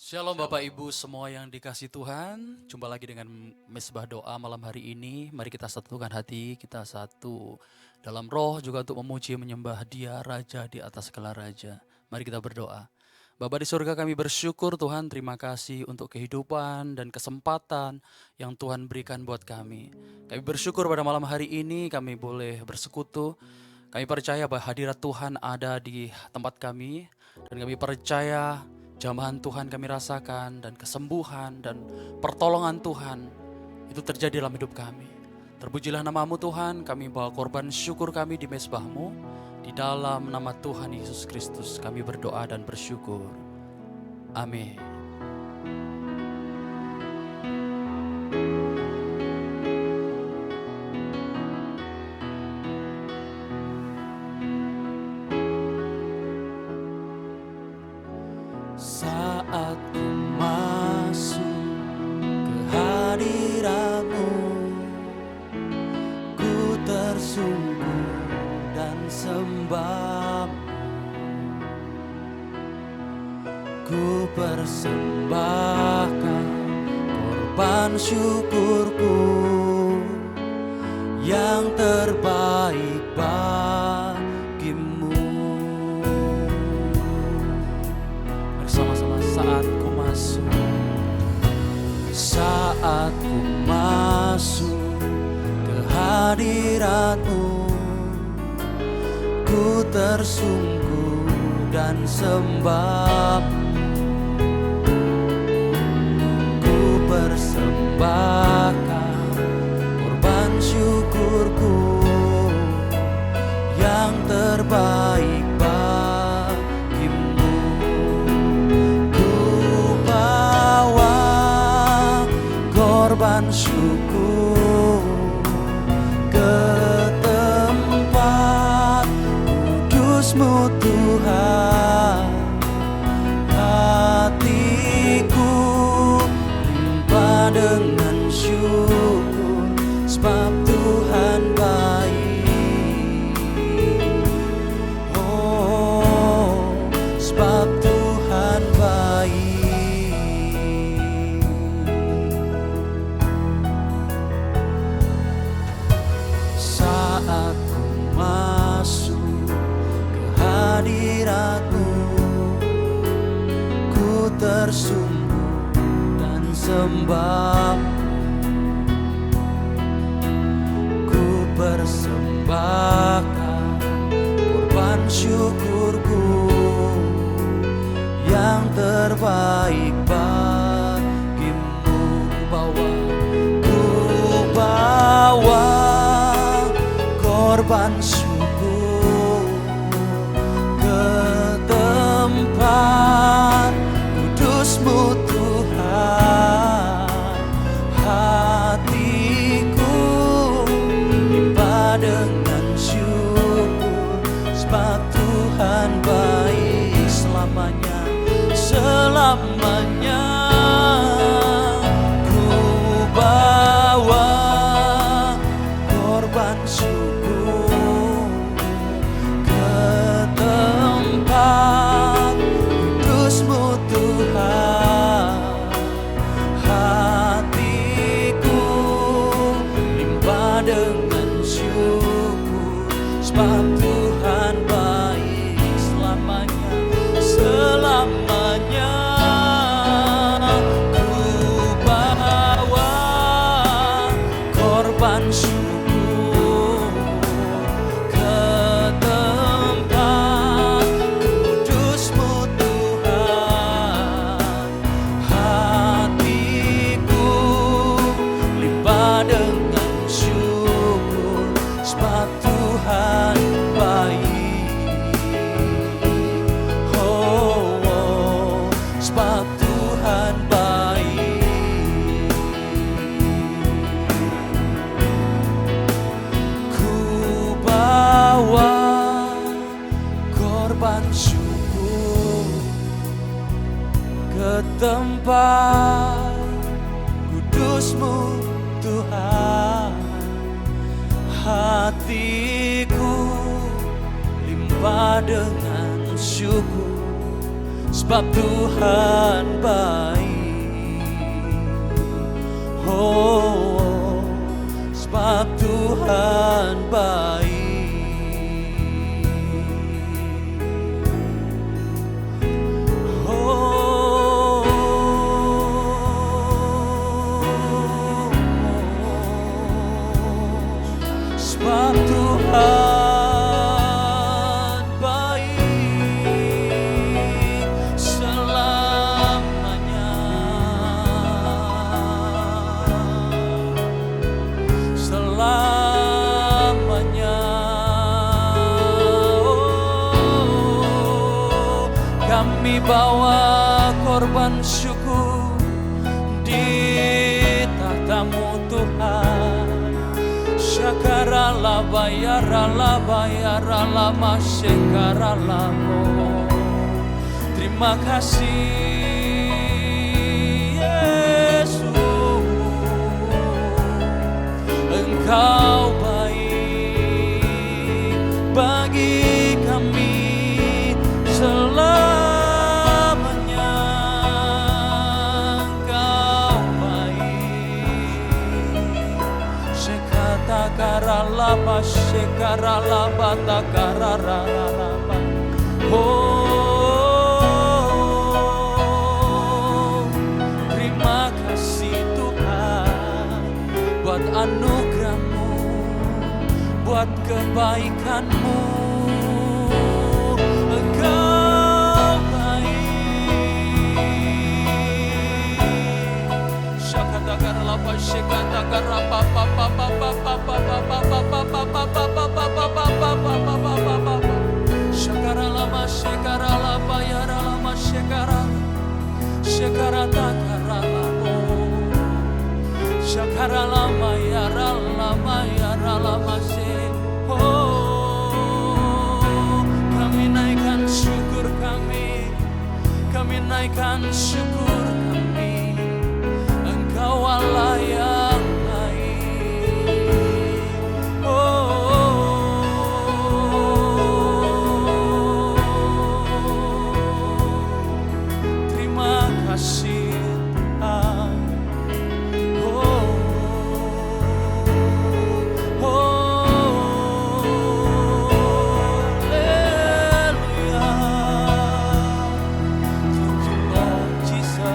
Shalom Bapak Ibu semua yang dikasih Tuhan. Jumpa lagi dengan Mesbah Doa malam hari ini. Mari kita satukan hati, kita satu dalam roh juga untuk memuji menyembah Dia Raja di atas segala raja. Mari kita berdoa. Bapa di surga, kami bersyukur Tuhan, terima kasih untuk kehidupan dan kesempatan yang Tuhan berikan buat kami. Kami bersyukur pada malam hari ini kami boleh bersekutu. Kami percaya bahwa hadirat Tuhan ada di tempat kami, dan kami percaya jamahan Tuhan kami rasakan, dan kesembuhan dan pertolongan Tuhan itu terjadi dalam hidup kami. Terpujilah namamu Tuhan, kami bawa korban syukur kami di mezbahmu. Di dalam nama Tuhan Yesus Kristus kami berdoa dan bersyukur. Amin. Saat ku masuk ke hadirat-Mu, ku tersungkur dan sembah-Mu. Ku persembahkan korban syukurku yang terbaik bagimu. Bersama-sama saat ku masuk ke hadirat-Mu, ku tersungkur dan sembah-Mu. Ku persembahkan korban syukurku yang terbaik bagimu. Ku bawa korban syukur ke tempat kudus-Mu Tuhan. Hatiku limpah dengan syukur, sebab Tuhan baik. Oh, sebab Tuhan baik. Saat ku masuk ke hadirat-Mu, ku tersungkur dan sembah-Mu. Ku persembahkan korban syukurku yang terbaik bagimu. Ku bawa korban syukur ke tempat kudus-Mu Tuhan. Hatiku limpah dengan syukur, sebab Tuhan baik selamanya, selamanya. Ku bawa korban syukur ke tempat kudus-Mu Tuhan. Hatiku limpah dengan syukur, sebab Tuhan baik selamanya, selamanya. Ku bawa korban syukur ke tempat kudus-Mu Tuhan. Hatiku limpah dengan syukur, sebab Tuhan baik. Oh, oh, sebab Tuhan baik. Ku bawa korban syukur ke tempat kudus-Mu Tuhan. Hatiku limpah dengan syukur, sebab Tuhan baik. Oh, sebab Tuhan baik. Sebab Tuhan baik selamanya, selamanya. Oh, kami bawa korban syukur di tahta-Mu Tuhan. Syakarala bayarala bayarala masyakarala. Terima kasih Yesus, Engkau baik bagi kami selamanya. Engkau baik. Shekatakarala bashekarala batakarara. Oh, terima kasih Tuhan buat anugerah-Mu, buat kebaikan-Mu. Engkau baik. Shakatakarala bashekatakara pa pa pa pa pa pa pa pa pa pa pa pa pa pa pa pa pa. Shakarala masyakarala bayarala masyakarala. Shakarata karala mo. Shakarala mayarala mayarala masy. Oh, kami naikkan syukur kami, kami naikkan syukur kami. Engkau Allah yang baik. Oh, terima kasih Tuhan. Oh, haleluya. Thank you Lord Jesus.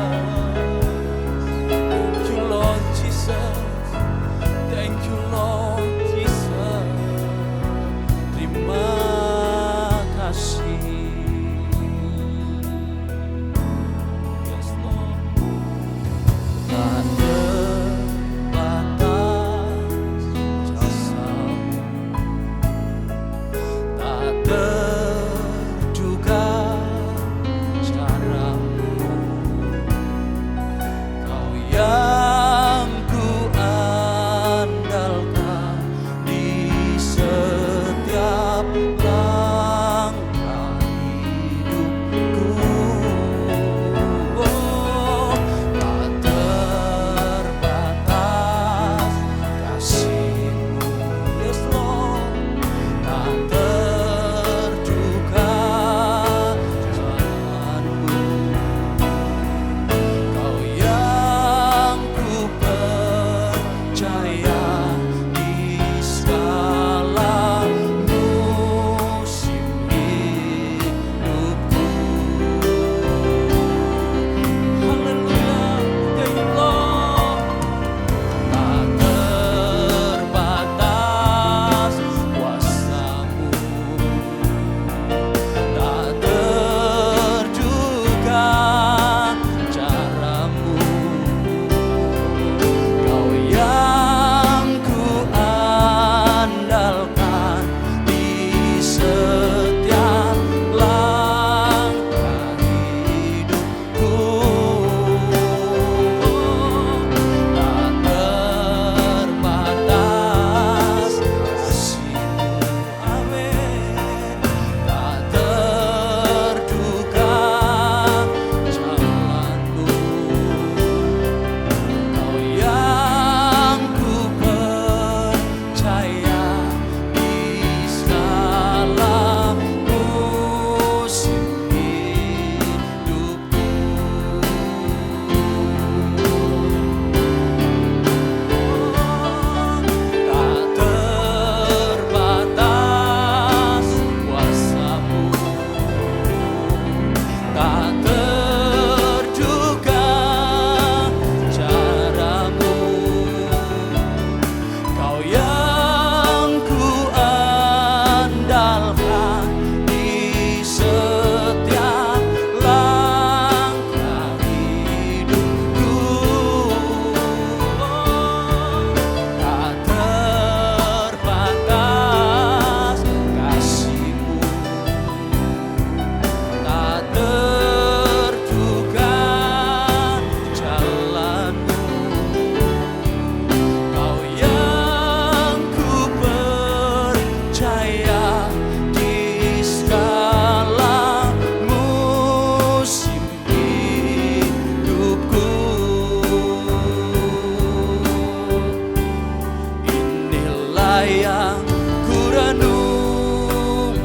inilah yang ku renungkan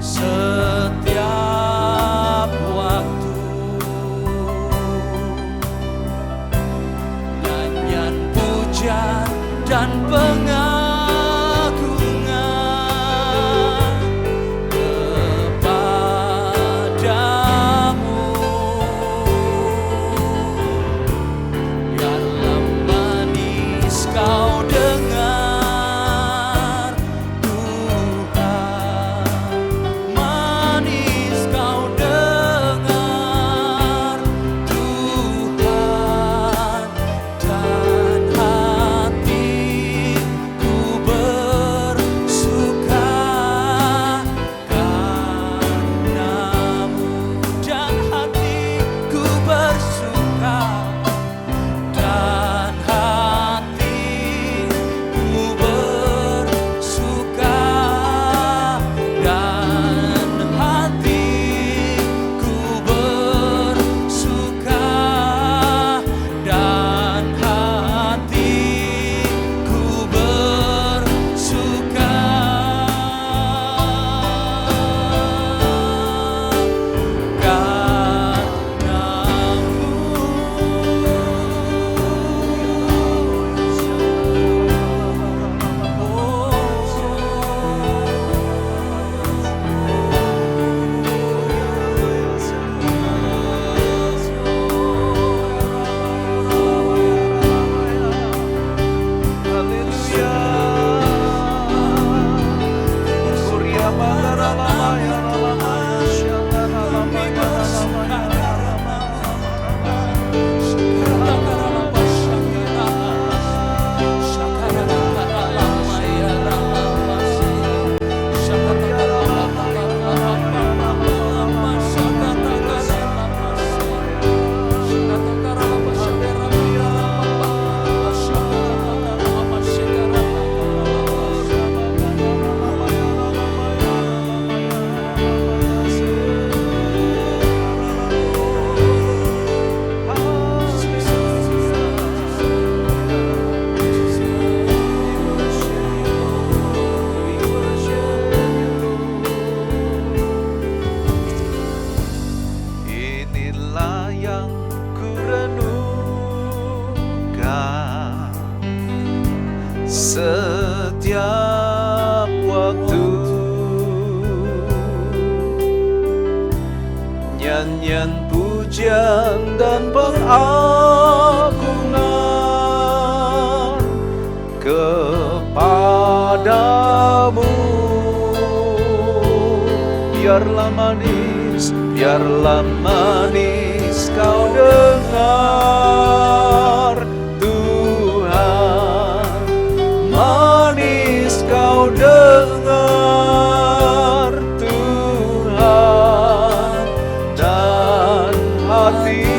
setiap waktu. Nyanyian pujian dan pengagungan kepadamu. Biarlah manis kau dengar Tuhan, manis kau dengar Tuhan, dan hatiku bersuka karenamu, dan hatiku bersuka, dan hatiku bersuka, dan hatiku bersuka, dan hatiku bersuka Inilah yang ku renungkan setiap waktu. Nyanyian pujian dan pengagungan kepadamu. Biarlah manis kau dengar Tuhan, manis kau dengar Tuhan, dan hatiku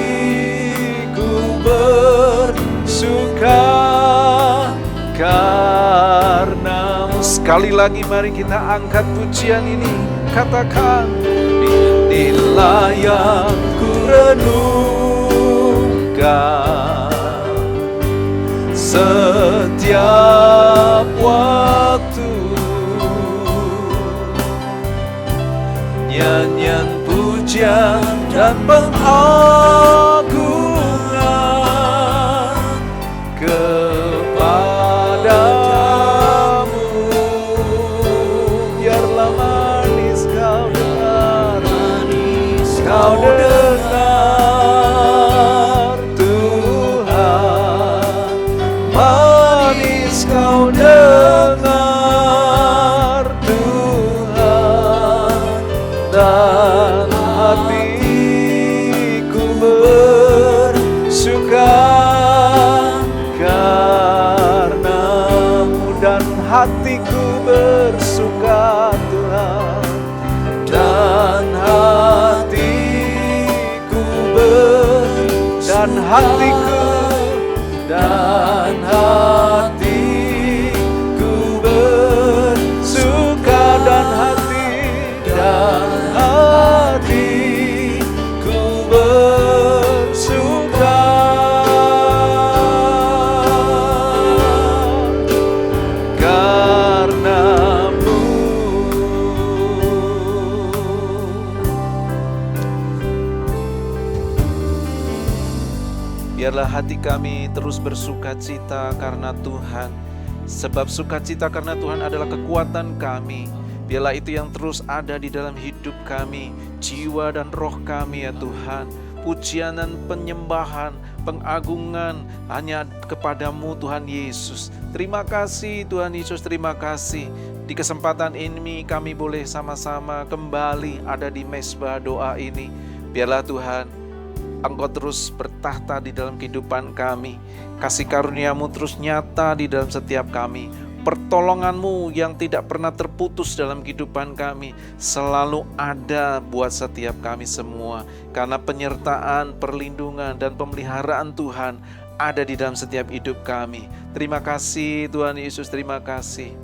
bersuka karenamu. Sekali lagi mari kita angkat pujian ini, katakan, inilah yang ku renungkan setiap waktu. Nyanyian pujian dan pengagungan kepadamu. Biarlah manis kau dengar, kau dengar Tuhan, manis kau dengar Tuhan, dan hatiku bersuka karenamu, dan hatiku bersuka Tuhan, dan hatiku dan hatiku bersuka, dan hatiku bersuka. hati kami terus bersuka cita karena Tuhan. Sebab sukacita karena Tuhan adalah kekuatan kami. Biarlah itu yang terus ada di dalam hidup kami, jiwa dan roh kami ya Tuhan. Pujian dan penyembahan, pengagungan hanya kepadamu Tuhan Yesus. Terima kasih Tuhan Yesus, terima kasih. Di kesempatan ini kami boleh sama-sama kembali ada di mesbah doa ini. Biarlah Tuhan, Engkau terus bertahta di dalam kehidupan kami. Kasih karunia-Mu terus nyata di dalam setiap kami. Pertolongan-Mu yang tidak pernah terputus dalam kehidupan kami selalu ada buat setiap kami semua. Karena penyertaan, perlindungan, dan pemeliharaan Tuhan ada di dalam setiap hidup kami. Terima kasih Tuhan Yesus, terima kasih.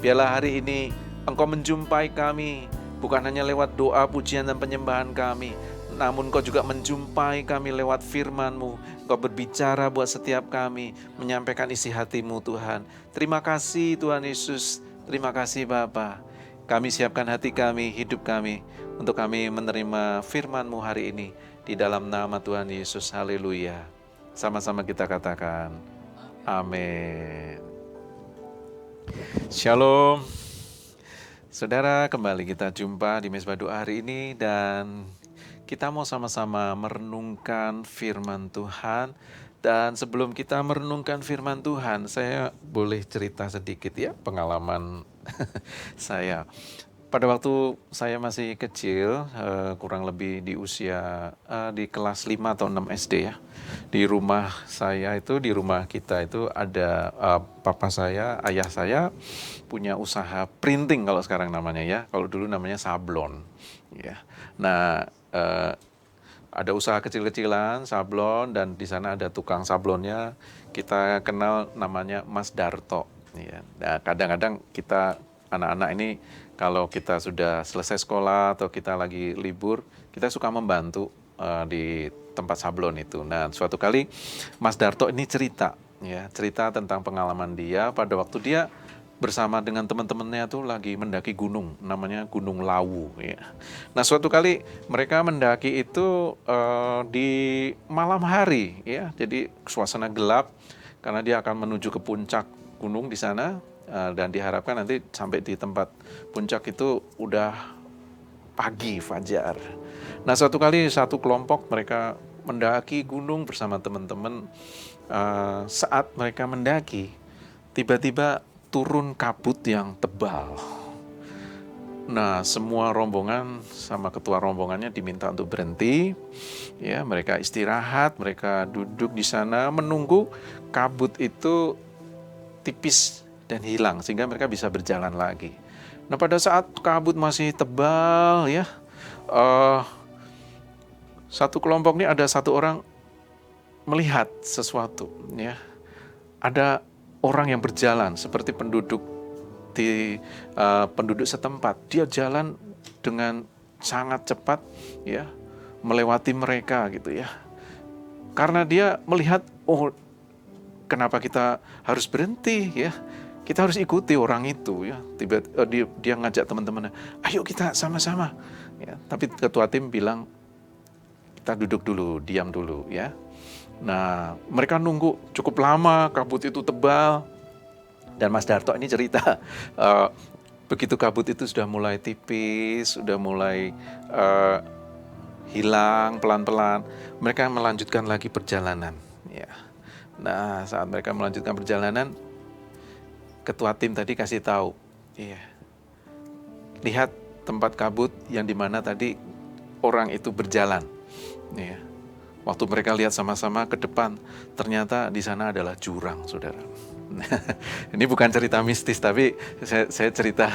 Biarlah hari ini Engkau menjumpai kami, bukan hanya lewat doa, pujian, dan penyembahan kami, namun Engkau juga menjumpai kami lewat firman-Mu. Engkau berbicara buat setiap kami, menyampaikan isi hati-Mu Tuhan. Terima kasih Tuhan Yesus, terima kasih Bapa. Kami siapkan hati kami, hidup kami, untuk kami menerima firman-Mu hari ini. Di dalam nama Tuhan Yesus, haleluya. Sama-sama kita katakan, amin. Shalom. Saudara, kembali kita jumpa di mesbah doa hari ini dan kita mau sama-sama merenungkan firman Tuhan. Dan sebelum kita merenungkan firman Tuhan, saya boleh cerita sedikit ya pengalaman saya. Pada waktu saya masih kecil, kurang lebih di usia di kelas 5 atau 6 SD ya. Di rumah saya itu, di rumah kita itu ada papa saya, ayah saya punya usaha printing kalau sekarang namanya ya. Kalau dulu namanya sablon. Ya. Nah, ada usaha kecil-kecilan, sablon, dan di sana ada tukang sablonnya. Kita kenal namanya Mas Darto. Ya. Nah, kadang-kadang kita anak-anak ini kalau kita sudah selesai sekolah atau kita lagi libur, kita suka membantu di tempat sablon itu. Nah, suatu kali Mas Darto ini cerita tentang pengalaman dia pada waktu dia bersama dengan teman-temannya tuh lagi mendaki gunung, namanya Gunung Lawu. Ya. Nah, suatu kali mereka mendaki itu di malam hari, ya. Jadi suasana gelap karena dia akan menuju ke puncak gunung di sana dan diharapkan nanti sampai di tempat puncak itu udah pagi fajar. Nah, suatu kali satu kelompok mereka mendaki gunung bersama teman-teman. Saat mereka mendaki, tiba-tiba turun kabut yang tebal. Nah, semua rombongan sama ketua rombongannya diminta untuk berhenti. Ya, mereka istirahat, mereka duduk di sana menunggu kabut itu tipis dan hilang sehingga mereka bisa berjalan lagi. Nah, pada saat kabut masih tebal ya, satu kelompok ini ada satu orang melihat sesuatu ya. Ada orang yang berjalan seperti penduduk setempat. Dia jalan dengan sangat cepat ya, melewati mereka gitu ya. Karena dia melihat, oh, kenapa kita harus berhenti ya? Kita harus ikuti orang itu ya. Dia ngajak teman-temannya, ayo kita sama-sama. Ya, tapi ketua tim bilang, kita duduk dulu, diam dulu ya. Nah, mereka nunggu cukup lama, kabut itu tebal. Dan Mas Darto ini cerita, begitu kabut itu sudah mulai tipis, sudah mulai hilang pelan-pelan, mereka melanjutkan lagi perjalanan. Ya. Nah, saat mereka melanjutkan perjalanan, ketua tim tadi kasih tahu, iya, lihat tempat kabut yang dimana tadi orang itu berjalan. Ya. Waktu mereka lihat sama-sama ke depan, ternyata di sana adalah jurang, saudara. Ini bukan cerita mistis, tapi saya cerita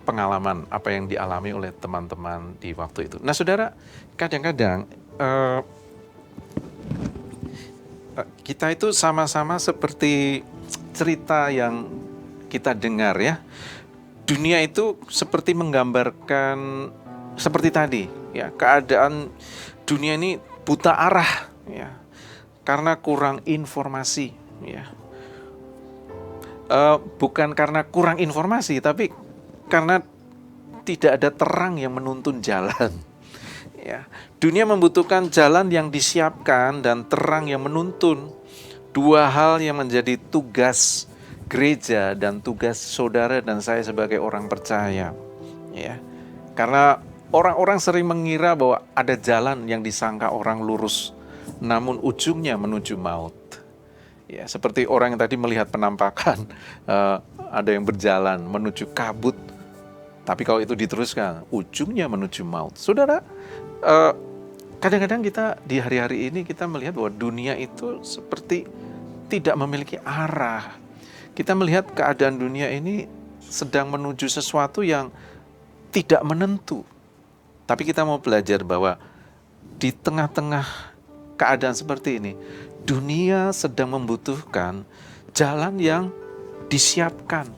pengalaman apa yang dialami oleh teman-teman di waktu itu. Nah, saudara, kadang-kadang kita itu sama-sama seperti cerita yang kita dengar ya. Dunia itu seperti menggambarkan seperti tadi, ya, keadaan dunia ini buta arah ya, karena kurang informasi ya. Bukan karena kurang informasi, tapi karena tidak ada terang yang menuntun jalan Ya, dunia membutuhkan jalan yang disiapkan dan terang yang menuntun. Dua hal yang menjadi tugas gereja dan tugas saudara dan saya sebagai orang percaya. Ya, karena orang-orang sering mengira bahwa ada jalan yang disangka orang lurus, namun ujungnya menuju maut. Ya, seperti orang yang tadi melihat penampakan, ada yang berjalan menuju kabut, tapi kalau itu diteruskan, ujungnya menuju maut. Saudara, kadang-kadang kita di hari-hari ini kita melihat bahwa dunia itu seperti tidak memiliki arah. Kita melihat keadaan dunia ini sedang menuju sesuatu yang tidak menentu. Tapi kita mau belajar bahwa di tengah-tengah keadaan seperti ini, dunia sedang membutuhkan jalan yang disiapkan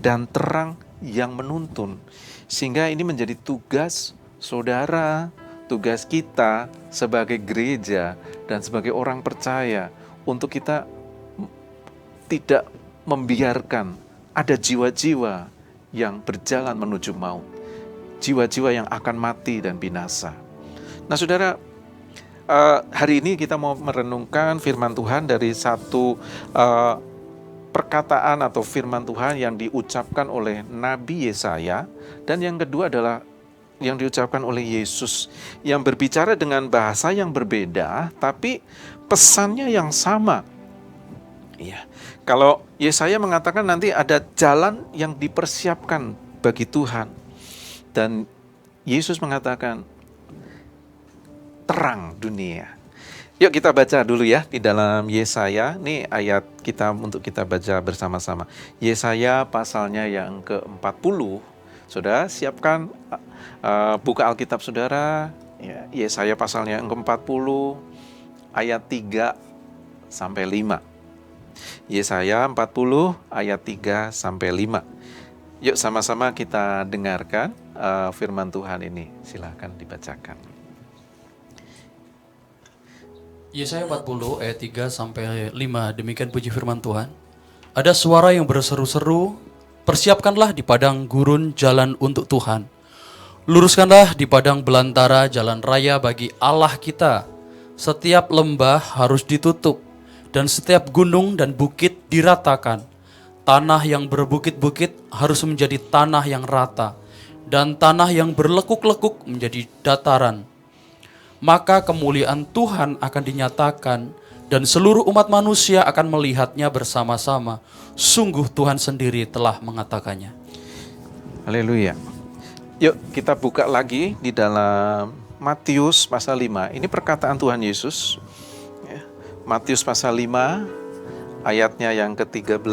dan terang yang menuntun. Sehingga ini menjadi tugas saudara, tugas kita sebagai gereja dan sebagai orang percaya untuk kita tidak membiarkan ada jiwa-jiwa yang berjalan menuju maut, jiwa-jiwa yang akan mati dan binasa. Nah saudara, hari ini kita mau merenungkan firman Tuhan dari satu perkataan atau firman Tuhan yang diucapkan oleh Nabi Yesaya, dan yang kedua adalah yang diucapkan oleh Yesus, yang berbicara dengan bahasa yang berbeda tapi pesannya yang sama. Ya, kalau Yesaya mengatakan nanti ada jalan yang dipersiapkan bagi Tuhan, dan Yesus mengatakan terang dunia. Yuk kita baca dulu ya di dalam Yesaya. Ini ayat kita untuk kita baca bersama-sama. Yesaya pasalnya yang ke-40. Saudara siapkan buka Alkitab saudara. Ya, Yesaya pasalnya yang ke-40 ayat 3 sampai 5. Yesaya 40 ayat 3 sampai 5. Yuk sama-sama kita dengarkan firman Tuhan ini. Silakan dibacakan. Yesaya 40 ayat 3 sampai 5, demikian puji firman Tuhan. Ada suara yang berseru-seru, persiapkanlah di padang gurun jalan untuk Tuhan. Luruskanlah di padang belantara jalan raya bagi Allah kita. Setiap lembah harus ditutup, dan setiap gunung dan bukit diratakan. Tanah yang berbukit-bukit harus menjadi tanah yang rata, dan tanah yang berlekuk-lekuk menjadi dataran. Maka kemuliaan Tuhan akan dinyatakan, dan seluruh umat manusia akan melihatnya bersama-sama. Sungguh Tuhan sendiri telah mengatakannya. Haleluya. Yuk kita buka lagi di dalam Matius pasal 5. Ini perkataan Tuhan Yesus. Matius pasal 5 ayatnya yang ke-13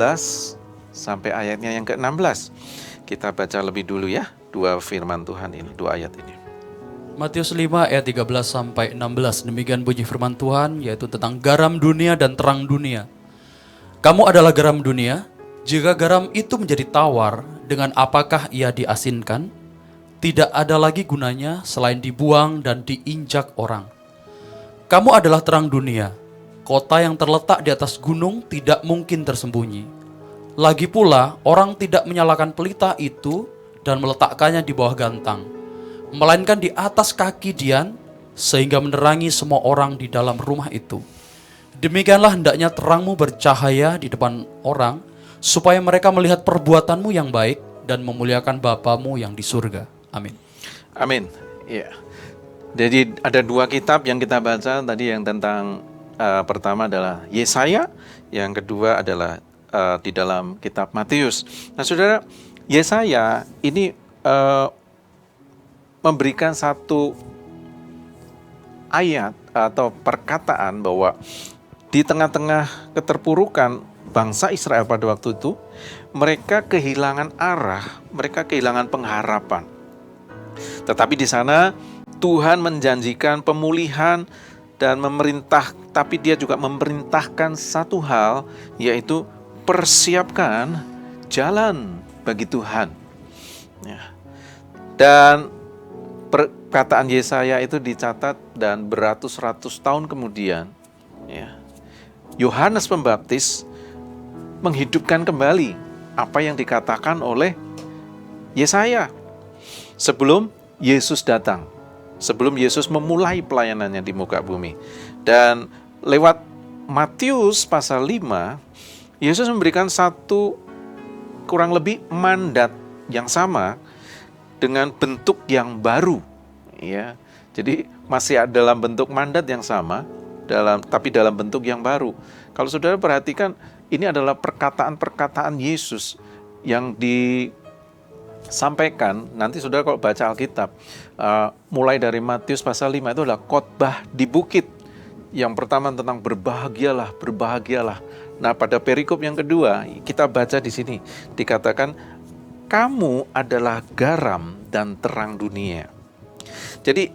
sampai ayatnya yang ke-16. Kita baca lebih dulu ya, dua firman Tuhan ini, dua ayat ini. Matius 5 ayat 13 sampai 16, demikian bunyi firman Tuhan, yaitu tentang garam dunia dan terang dunia. Kamu adalah garam dunia. Jika garam itu menjadi tawar, dengan apakah ia diasinkan? Tidak ada lagi gunanya selain dibuang dan diinjak orang. Kamu adalah terang dunia. Kota yang terletak di atas gunung tidak mungkin tersembunyi. Lagi pula, orang tidak menyalakan pelita itu dan meletakkannya di bawah gantang, melainkan di atas kaki dian, sehingga menerangi semua orang di dalam rumah itu. Demikianlah hendaknya terangmu bercahaya di depan orang, supaya mereka melihat perbuatanmu yang baik dan memuliakan Bapamu yang di surga. Amin. Amin. Ya. Jadi ada dua kitab yang kita baca tadi, yang tentang pertama adalah Yesaya, yang kedua adalah di dalam kitab Matius. Nah saudara, Yesaya ini memberikan satu ayat atau perkataan bahwa di tengah-tengah keterpurukan bangsa Israel pada waktu itu, mereka kehilangan arah, mereka kehilangan pengharapan. Tetapi di sana Tuhan menjanjikan pemulihan dan memerintah, tapi dia juga memerintahkan satu hal, yaitu persiapkan jalan bagi Tuhan. Ya. Dan perkataan Yesaya itu dicatat, dan beratus-ratus tahun kemudian, ya, Yohanes Pembaptis menghidupkan kembali apa yang dikatakan oleh Yesaya sebelum Yesus datang. sebelum Yesus memulai pelayanannya di muka bumi. Dan lewat Matius pasal 5, Yesus memberikan satu kurang lebih mandat yang sama dengan bentuk yang baru, ya. Jadi masih dalam bentuk mandat yang sama, tapi dalam bentuk yang baru. Kalau saudara perhatikan, ini adalah perkataan-perkataan Yesus yang disampaikan. Nanti saudara kalau baca Alkitab, mulai dari Matius pasal 5 itu adalah khotbah di bukit. Yang pertama tentang berbahagialah, berbahagialah. Nah, pada perikop yang kedua, kita baca di sini, dikatakan, kamu adalah garam dan terang dunia. Jadi,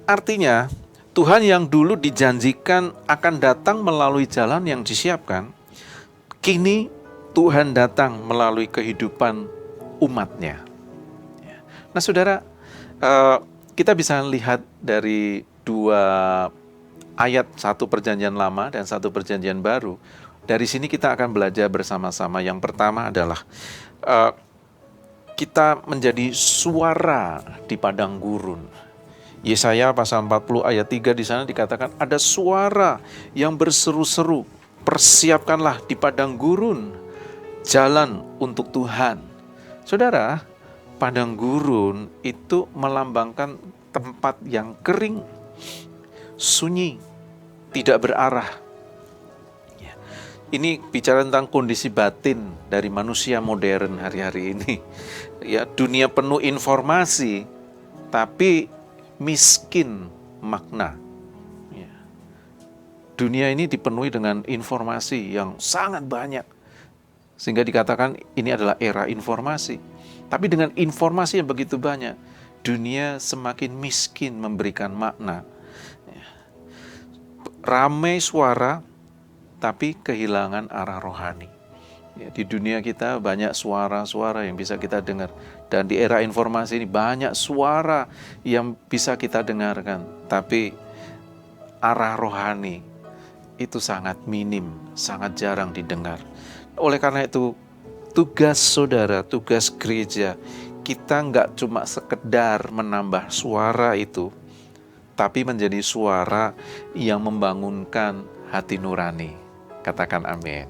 artinya, Tuhan yang dulu dijanjikan akan datang melalui jalan yang disiapkan, kini Tuhan datang melalui kehidupan umatnya. Nah, saudara, kita bisa lihat dari dua ayat, satu perjanjian lama dan satu perjanjian baru. Dari sini kita akan belajar bersama-sama. Yang pertama adalah kita menjadi suara di padang gurun. Yesaya pasal 40 ayat 3 di sana dikatakan ada suara yang berseru-seru, persiapkanlah di padang gurun jalan untuk Tuhan. Saudara, padang gurun itu melambangkan tempat yang kering, sunyi, tidak berarah. Ini bicara tentang kondisi batin dari manusia modern hari-hari ini. Ya, dunia penuh informasi, tapi miskin makna. Ya. Dunia ini dipenuhi dengan informasi yang sangat banyak, sehingga dikatakan ini adalah era informasi. Tapi dengan informasi yang begitu banyak, dunia semakin miskin memberikan makna. Ya. Ramai suara, tapi kehilangan arah rohani. Ya, di dunia kita banyak suara-suara yang bisa kita dengar. Dan di era informasi ini banyak suara yang bisa kita dengarkan. Tapi arah rohani itu sangat minim, sangat jarang didengar. Oleh karena itu, tugas saudara, tugas gereja, kita nggak cuma sekedar menambah suara itu, tapi menjadi suara yang membangunkan hati nurani. Katakan amin.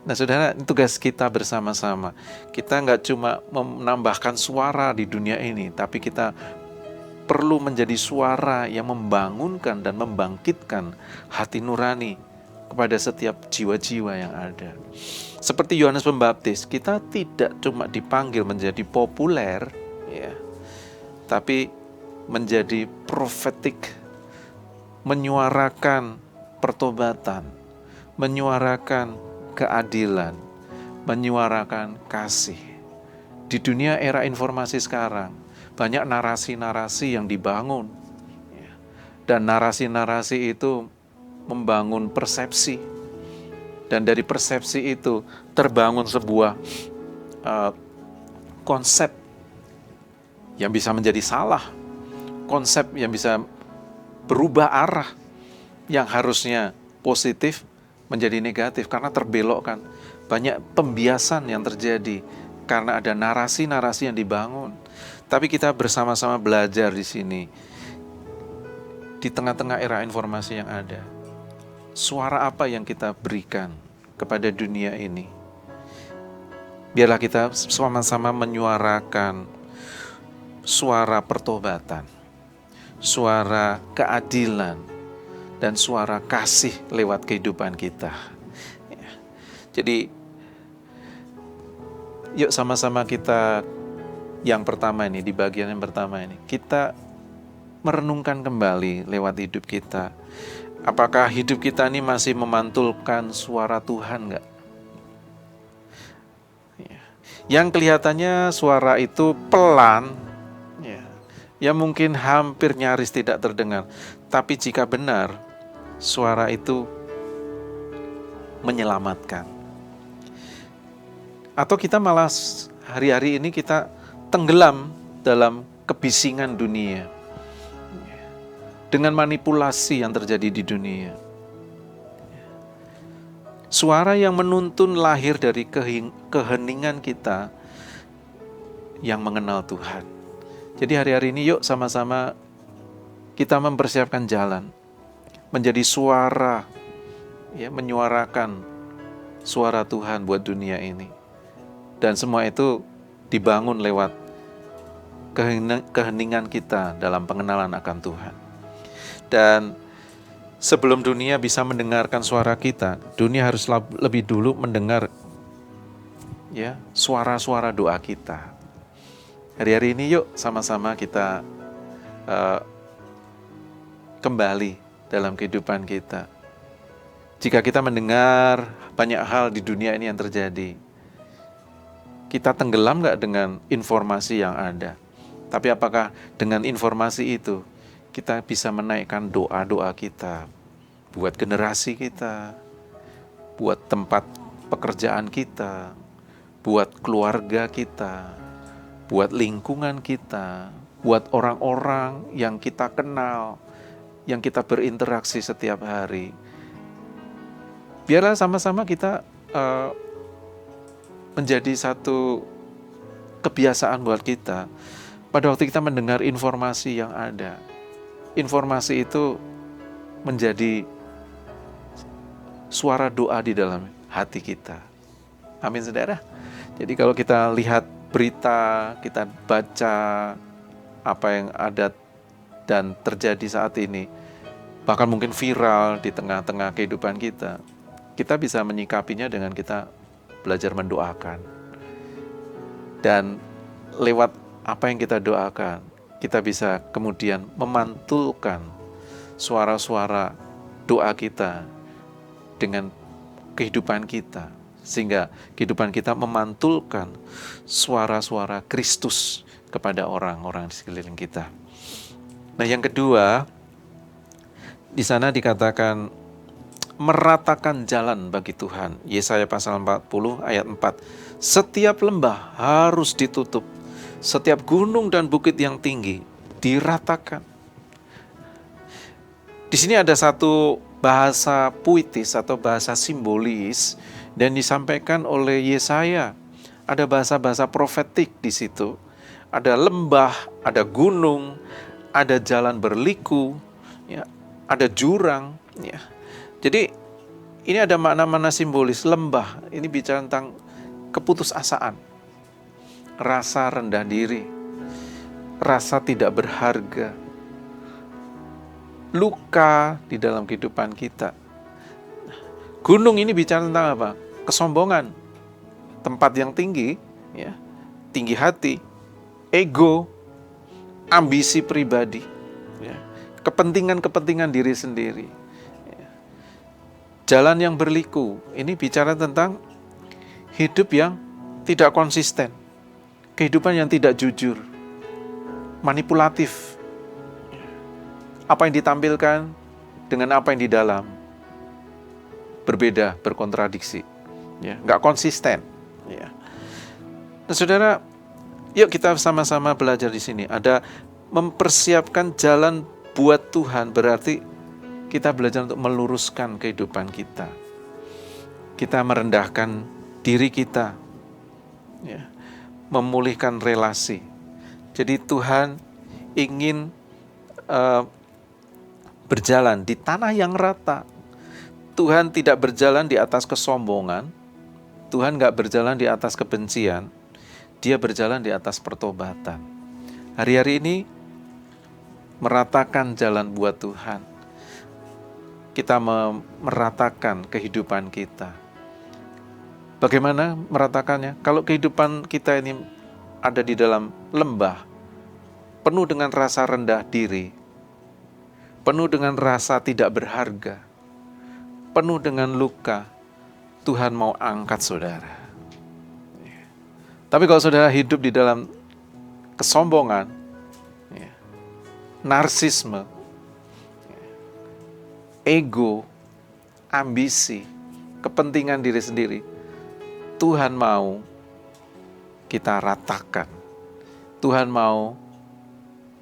Nah, saudara, tugas kita bersama-sama. Kita nggak cuma menambahkan suara di dunia ini, tapi kita perlu menjadi suara yang membangunkan dan membangkitkan hati nurani kepada setiap jiwa-jiwa yang ada. Seperti Yohanes Pembaptis, kita tidak cuma dipanggil menjadi populer, ya, tapi menjadi profetik, menyuarakan pertobatan, menyuarakan keadilan, menyuarakan kasih. Di dunia era informasi sekarang, banyak narasi-narasi yang dibangun. Dan narasi-narasi itu membangun persepsi. Dan dari persepsi itu terbangun sebuah konsep yang bisa menjadi salah. Konsep yang bisa berubah arah, yang harusnya positif menjadi negatif karena terbelokkan. Banyak pembiasan yang terjadi karena ada narasi-narasi yang dibangun. Tapi kita bersama-sama belajar di sini, di tengah-tengah era informasi yang ada. Suara apa yang kita berikan kepada dunia ini? Biarlah kita sama-sama menyuarakan suara pertobatan, suara keadilan, dan suara kasih lewat kehidupan kita. Ya. Jadi, yuk sama-sama kita yang pertama ini, di bagian yang pertama ini, kita merenungkan kembali lewat hidup kita. Apakah hidup kita ini masih memantulkan suara Tuhan enggak? Ya. Yang kelihatannya suara itu pelan, ya mungkin hampir nyaris tidak terdengar. Tapi jika benar, suara itu menyelamatkan. Atau kita malah hari-hari ini kita tenggelam dalam kebisingan dunia, dengan manipulasi yang terjadi di dunia. Suara yang menuntun lahir dari keheningan kita yang mengenal Tuhan. Jadi hari-hari ini yuk sama-sama kita mempersiapkan jalan, menjadi suara, ya, menyuarakan suara Tuhan buat dunia ini. Dan semua itu dibangun lewat keheningan kita dalam pengenalan akan Tuhan. Dan sebelum dunia bisa mendengarkan suara kita, dunia harus lebih dulu mendengar, ya, suara-suara doa kita. Hari-hari ini yuk sama-sama kita kembali dalam kehidupan kita. Jika kita mendengar banyak hal di dunia ini yang terjadi, kita tenggelam gak dengan informasi yang ada? Tapi apakah dengan informasi itu kita bisa menaikkan doa-doa kita buat generasi kita, buat tempat pekerjaan kita, buat keluarga kita, buat lingkungan kita, buat orang-orang yang kita kenal, yang kita berinteraksi setiap hari. Biarlah sama-sama kita menjadi satu kebiasaan buat kita. Pada waktu kita mendengar informasi yang ada, informasi itu menjadi suara doa di dalam hati kita. Amin, saudara. Jadi kalau kita lihat berita, kita baca apa yang ada dan terjadi saat ini, bahkan mungkin viral di tengah-tengah kehidupan kita, kita bisa menyikapinya dengan kita belajar mendoakan. Dan lewat apa yang kita doakan, kita bisa kemudian memantulkan suara-suara doa kita dengan kehidupan kita, sehingga kehidupan kita memantulkan suara-suara Kristus kepada orang-orang di sekeliling kita. Nah, yang kedua, di sana dikatakan meratakan jalan bagi Tuhan. Yesaya pasal 40 ayat 4. Setiap lembah harus ditutup, setiap gunung dan bukit yang tinggi diratakan. Di sini ada satu bahasa puitis atau bahasa simbolis dan disampaikan oleh Yesaya. Ada bahasa-bahasa profetik di situ. Ada lembah, ada gunung, ada jalan berliku, ya, ada jurang. Ya. Jadi ini ada makna-makna simbolis. Lembah ini bicara tentang keputusasaan, rasa rendah diri, rasa tidak berharga, luka di dalam kehidupan kita. Gunung ini bicara tentang apa? Kesombongan, tempat yang tinggi, ya, tinggi hati, ego, ambisi pribadi, ya, kepentingan-kepentingan diri sendiri. Ya. Jalan yang berliku, ini bicara tentang hidup yang tidak konsisten, kehidupan yang tidak jujur, manipulatif. Apa yang ditampilkan dengan apa yang di dalam berbeda, berkontradiksi, ya, nggak konsisten. Ya. Nah, saudara, yuk kita sama-sama belajar di sini. Ada mempersiapkan jalan buat Tuhan, berarti kita belajar untuk meluruskan kehidupan kita. Kita merendahkan diri kita, ya, memulihkan relasi. Jadi Tuhan ingin berjalan di tanah yang rata. Tuhan tidak berjalan di atas kesombongan. Tuhan gak berjalan di atas kebencian. Dia berjalan di atas pertobatan. Hari-hari ini meratakan jalan buat Tuhan. Kita meratakan kehidupan kita. Bagaimana meratakannya? Kalau kehidupan kita ini ada di dalam lembah, penuh dengan rasa rendah diri, penuh dengan rasa tidak berharga, penuh dengan luka, Tuhan mau angkat saudara. Tapi kalau saudara hidup di dalam kesombongan, narsisme, ego, ambisi, kepentingan diri sendiri, Tuhan mau kita ratakan. Tuhan mau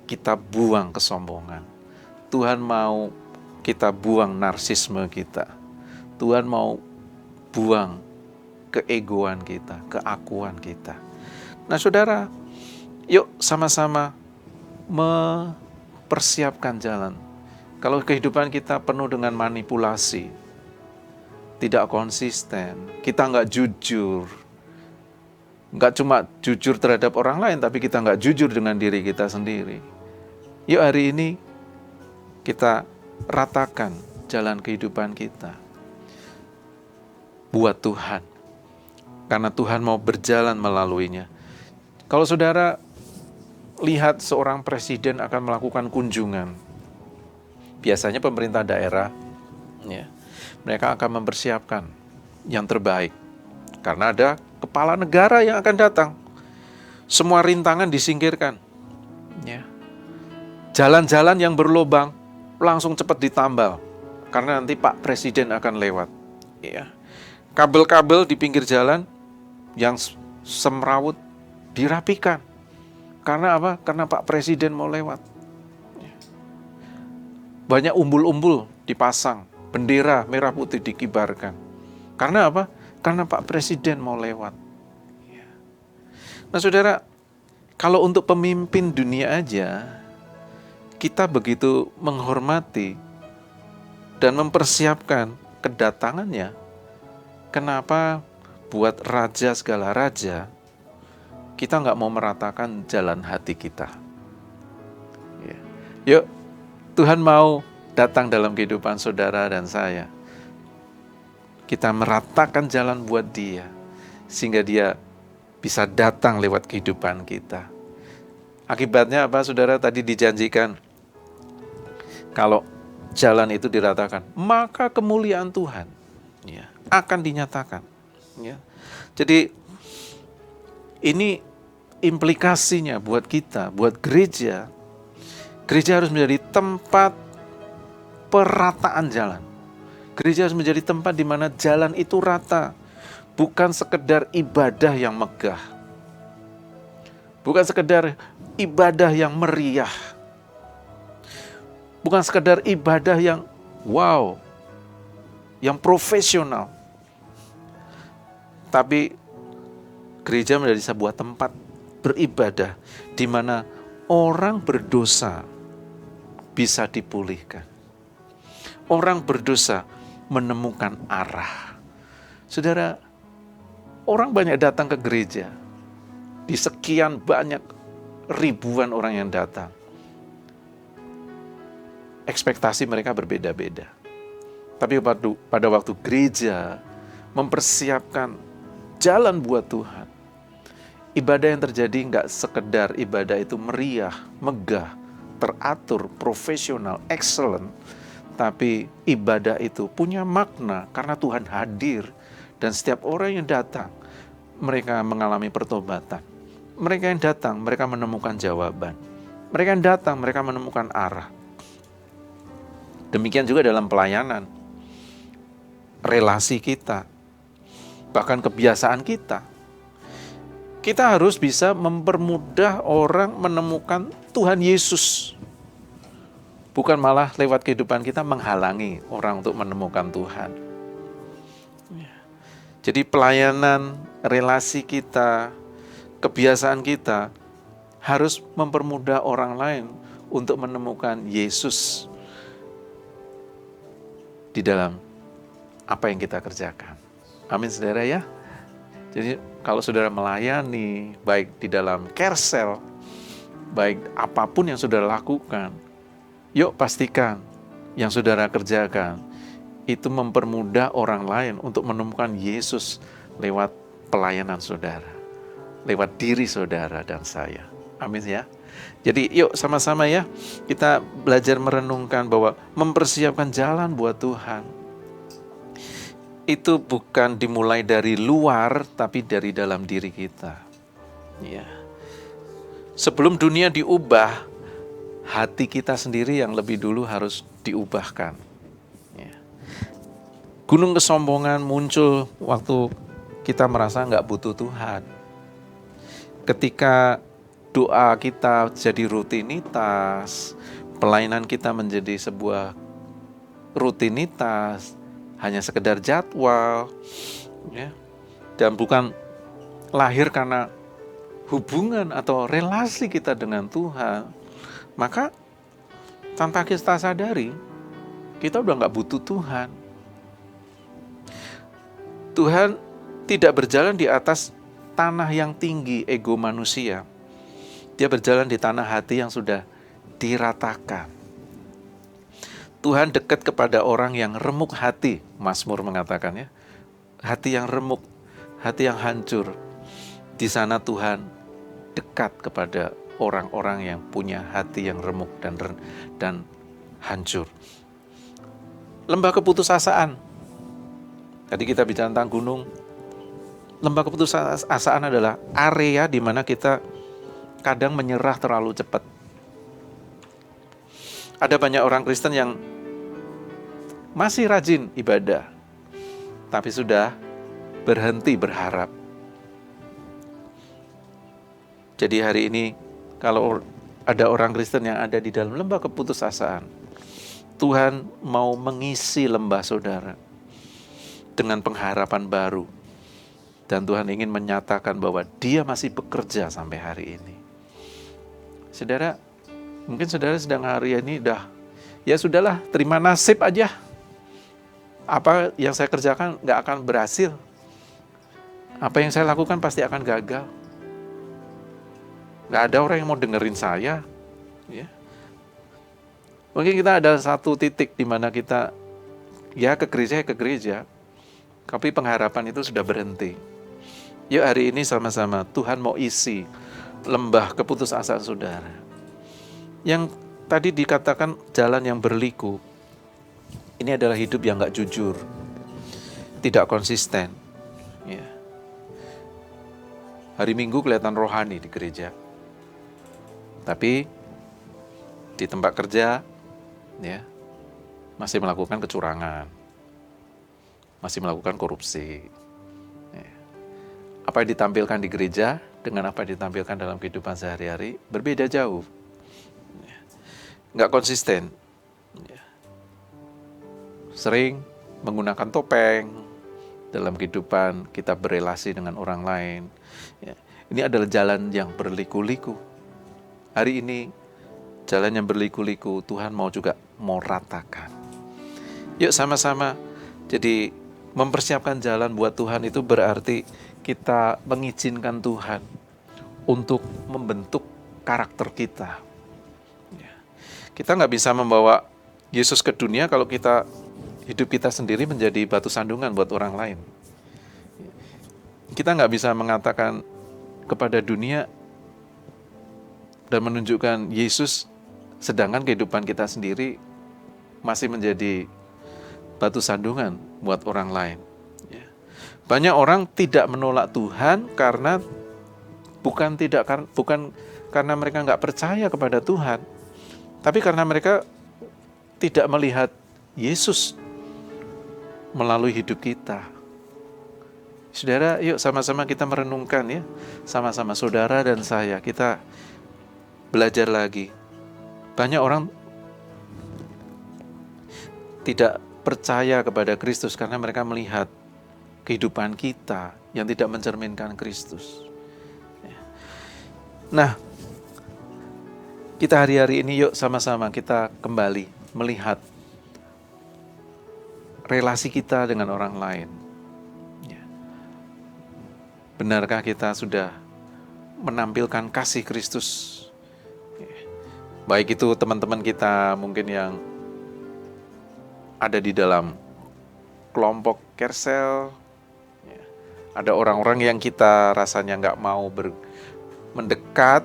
kita buang kesombongan. Tuhan mau kita buang narsisme kita. Tuhan mau buang keegoan kita, keakuan kita. Nah, saudara, yuk sama-sama mempersiapkan jalan. Kalau kehidupan kita penuh dengan manipulasi, tidak konsisten, kita nggak jujur, nggak cuma jujur terhadap orang lain, tapi kita nggak jujur dengan diri kita sendiri. Yuk hari ini kita ratakan jalan kehidupan kita buat Tuhan, karena Tuhan mau berjalan melaluinya. Kalau saudara lihat seorang presiden akan melakukan kunjungan, biasanya pemerintah daerah, ya, mereka akan mempersiapkan yang terbaik. Karena ada kepala negara yang akan datang. Semua rintangan disingkirkan. Ya. Jalan-jalan yang berlubang langsung cepat ditambal. Karena nanti Pak Presiden akan lewat. Ya. Kabel-kabel di pinggir jalan yang semrawut dirapikan. Karena apa? Karena Pak Presiden mau lewat. Banyak umbul-umbul dipasang, bendera merah putih dikibarkan. Karena apa? Karena Pak Presiden mau lewat. Nah saudara, kalau untuk pemimpin dunia aja, kita begitu menghormati dan mempersiapkan kedatangannya. Kenapa buat raja segala raja, kita nggak mau meratakan jalan hati kita? Yuk, Tuhan mau datang dalam kehidupan saudara dan saya. Kita meratakan jalan buat Dia, sehingga Dia bisa datang lewat kehidupan kita. Akibatnya apa, saudara? Tadi dijanjikan, kalau jalan itu diratakan, maka kemuliaan Tuhan akan dinyatakan. Jadi ini implikasinya buat kita, buat gereja. Gereja harus menjadi tempat perataan jalan. Gereja harus menjadi tempat di mana jalan itu rata. Bukan sekedar ibadah yang megah. Bukan sekedar ibadah yang meriah. Bukan sekedar ibadah yang wow, yang profesional. Tapi gereja menjadi sebuah tempat beribadah di mana orang berdosa bisa dipulihkan. Orang berdosa menemukan arah. Saudara, orang banyak datang ke gereja. Di sekian banyak ribuan orang yang datang. Ekspektasi mereka berbeda-beda. Tapi pada waktu gereja mempersiapkan jalan buat Tuhan, ibadah yang terjadi nggak sekedar ibadah itu meriah, megah, teratur, profesional, excellent. Tapi ibadah itu punya makna karena Tuhan hadir. Dan setiap orang yang datang, mereka mengalami pertobatan. Mereka yang datang, mereka menemukan jawaban. Mereka yang datang, mereka menemukan arah. Demikian juga dalam pelayanan. Relasi kita, bahkan kebiasaan kita. Kita harus bisa mempermudah orang menemukan Tuhan Yesus. Bukan malah lewat kehidupan kita menghalangi orang untuk menemukan Tuhan. Jadi pelayanan, relasi kita, kebiasaan kita harus mempermudah orang lain untuk menemukan Yesus di dalam apa yang kita kerjakan. Amin saudara ya. Jadi kalau saudara melayani, baik di dalam kersel, baik apapun yang saudara lakukan, yuk pastikan yang saudara kerjakan itu mempermudah orang lain untuk menemukan Yesus lewat pelayanan saudara, lewat diri saudara dan saya. Amin ya. Jadi yuk sama-sama ya, kita belajar merenungkan bahwa mempersiapkan jalan buat Tuhan itu bukan dimulai dari luar, tapi dari dalam diri kita. Ya. Sebelum dunia diubah, hati kita sendiri yang lebih dulu harus diubahkan. Ya. Gunung kesombongan muncul waktu kita merasa nggak butuh Tuhan. Ketika doa kita jadi rutinitas, pelayanan kita menjadi sebuah rutinitas, hanya sekedar jadwal, ya, dan bukan lahir karena hubungan atau relasi kita dengan Tuhan, maka tanpa kita sadari, kita udah nggak butuh Tuhan. Tuhan tidak berjalan di atas tanah yang tinggi ego manusia. Dia berjalan di tanah hati yang sudah diratakan. Tuhan dekat kepada orang yang remuk hati, Mazmur mengatakan ya. Hati yang remuk, hati yang hancur. Di sana Tuhan dekat kepada orang-orang yang punya hati yang remuk dan hancur. Lembah keputusasaan. Tadi kita bicara tentang gunung. Lembah keputusasaan adalah area di mana kita kadang menyerah terlalu cepat. Ada banyak orang Kristen yang masih rajin ibadah, tapi sudah berhenti berharap. Jadi hari ini, kalau ada orang Kristen yang ada di dalam lembah keputusasaan, Tuhan mau mengisi lembah saudara dengan pengharapan baru. Dan Tuhan ingin menyatakan bahwa Dia masih bekerja sampai hari ini. Saudara, mungkin saudara sedang hari ini ya sudahlah, terima nasib aja. Apa yang saya kerjakan gak akan berhasil. Apa yang saya lakukan pasti akan gagal. Gak ada orang yang mau dengerin saya. Ya. Mungkin kita ada satu titik di mana kita ke gereja, tapi pengharapan itu sudah berhenti. Yuk hari ini sama-sama Tuhan mau isi lembah keputusasaan saudara. Yang tadi dikatakan jalan yang berliku, ini adalah hidup yang gak jujur, tidak konsisten. Ya. Hari Minggu kelihatan rohani di gereja, tapi di tempat kerja ya masih melakukan kecurangan, masih melakukan korupsi. Ya. Apa yang ditampilkan di gereja dengan apa yang ditampilkan dalam kehidupan sehari-hari berbeda jauh. Ya. Nggak konsisten. Ya. Sering menggunakan topeng dalam kehidupan kita berelasi dengan orang lain. Ya. Ini adalah jalan yang berliku-liku. Hari ini jalan yang berliku-liku Tuhan mau ratakan. Yuk sama-sama. Jadi mempersiapkan jalan buat Tuhan itu berarti kita mengizinkan Tuhan untuk membentuk karakter kita. Ya. Kita nggak bisa membawa Yesus ke dunia kalau hidup kita sendiri menjadi batu sandungan buat orang lain. Kita nggak bisa mengatakan kepada dunia dan menunjukkan Yesus, sedangkan kehidupan kita sendiri masih menjadi batu sandungan buat orang lain. Ya. Banyak orang tidak menolak Tuhan bukan karena mereka nggak percaya kepada Tuhan, tapi karena mereka tidak melihat Yesus melalui hidup kita. Saudara, yuk sama-sama kita merenungkan ya, sama-sama saudara dan saya, kita belajar lagi. Banyak orang tidak percaya kepada Kristus karena mereka melihat kehidupan kita yang tidak mencerminkan Kristus. Nah, kita hari-hari ini yuk sama-sama kita kembali melihat relasi kita dengan orang lain. Benarkah kita sudah menampilkan kasih Kristus? Baik itu teman-teman kita mungkin yang ada di dalam kelompok Kersel, ada orang-orang yang kita rasanya nggak mau mendekat,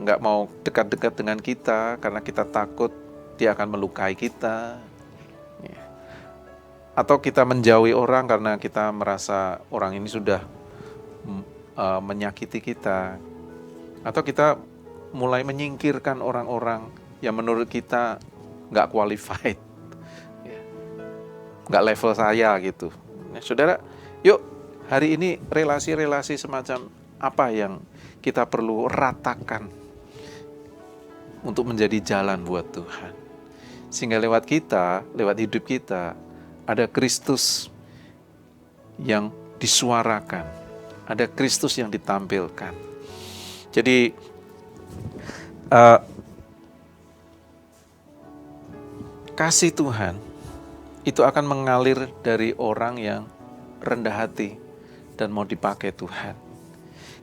nggak mau dekat-dekat dengan kita karena kita takut dia akan melukai kita. Atau kita menjauhi orang karena kita merasa orang ini sudah menyakiti kita. Atau kita mulai menyingkirkan orang-orang yang menurut kita nggak qualified, nggak level saya gitu. Nah, saudara, yuk hari ini relasi-relasi semacam apa yang kita perlu ratakan untuk menjadi jalan buat Tuhan. Sehingga lewat hidup kita, ada Kristus yang disuarakan, ada Kristus yang ditampilkan. Jadi eh, kasih Tuhan itu akan mengalir dari orang yang rendah hati dan mau dipakai Tuhan.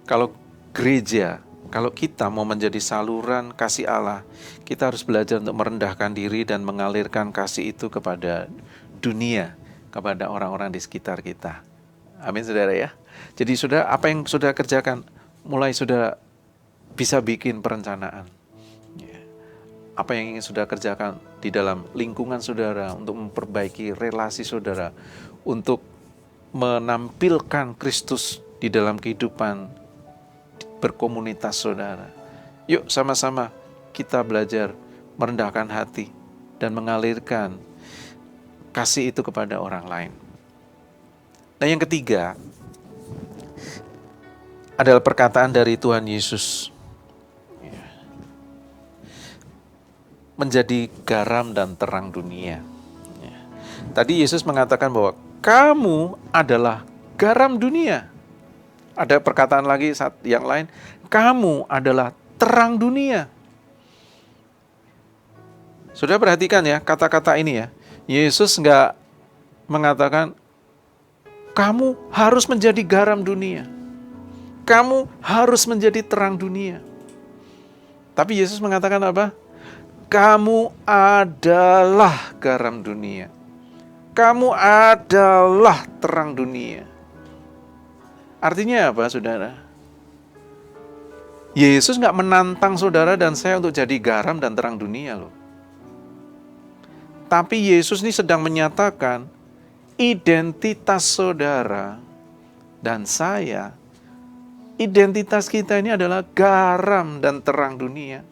Kalau gereja, kalau kita mau menjadi saluran kasih Allah, kita harus belajar untuk merendahkan diri dan mengalirkan kasih itu kepada dunia, kepada orang-orang di sekitar kita. Amin, saudara ya. Jadi saudara, apa yang saudara kerjakan, mulai saudara bisa bikin perencanaan. Apa yang ingin saudara kerjakan di dalam lingkungan saudara untuk memperbaiki relasi saudara, untuk menampilkan Kristus di dalam kehidupan berkomunitas saudara. Yuk sama-sama kita belajar merendahkan hati dan mengalirkan kasih itu kepada orang lain. Nah, yang ketiga adalah perkataan dari Tuhan Yesus. Menjadi garam dan terang dunia. Tadi Yesus mengatakan bahwa kamu adalah garam dunia. Ada perkataan lagi saat yang lain, kamu adalah terang dunia. Sudah perhatikan ya kata-kata ini ya. Yesus nggak mengatakan kamu harus menjadi garam dunia. Kamu harus menjadi terang dunia. Tapi Yesus mengatakan apa? Kamu adalah garam dunia. Kamu adalah terang dunia. Artinya apa, saudara? Yesus nggak menantang saudara dan saya untuk jadi garam dan terang dunia loh. Tapi Yesus ini sedang menyatakan identitas saudara dan saya, identitas kita ini adalah garam dan terang dunia.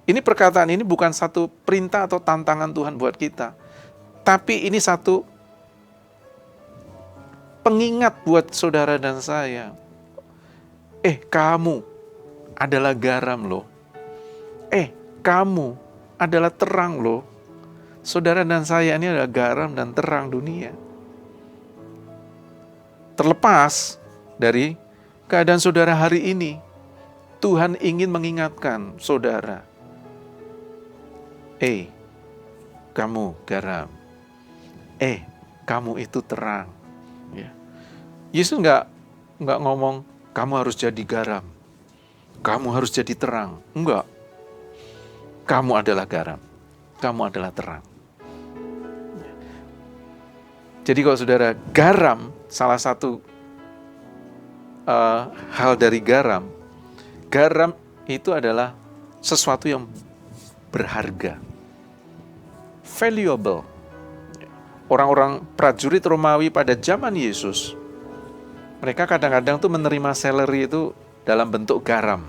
Ini perkataan ini bukan satu perintah atau tantangan Tuhan buat kita. Tapi ini satu pengingat buat saudara dan saya. Kamu adalah garam loh. Kamu adalah terang loh. Saudara dan saya ini adalah garam dan terang dunia. Terlepas dari keadaan saudara hari ini, Tuhan ingin mengingatkan saudara. Kamu garam. Kamu itu terang. Ya. Yesus nggak ngomong kamu harus jadi garam, kamu harus jadi terang. Enggak. Kamu adalah garam, kamu adalah terang. Jadi kalau saudara garam, salah satu hal dari garam itu adalah sesuatu yang berharga. Valuable. Orang-orang prajurit Romawi pada zaman Yesus, mereka kadang-kadang tuh menerima salary itu dalam bentuk garam.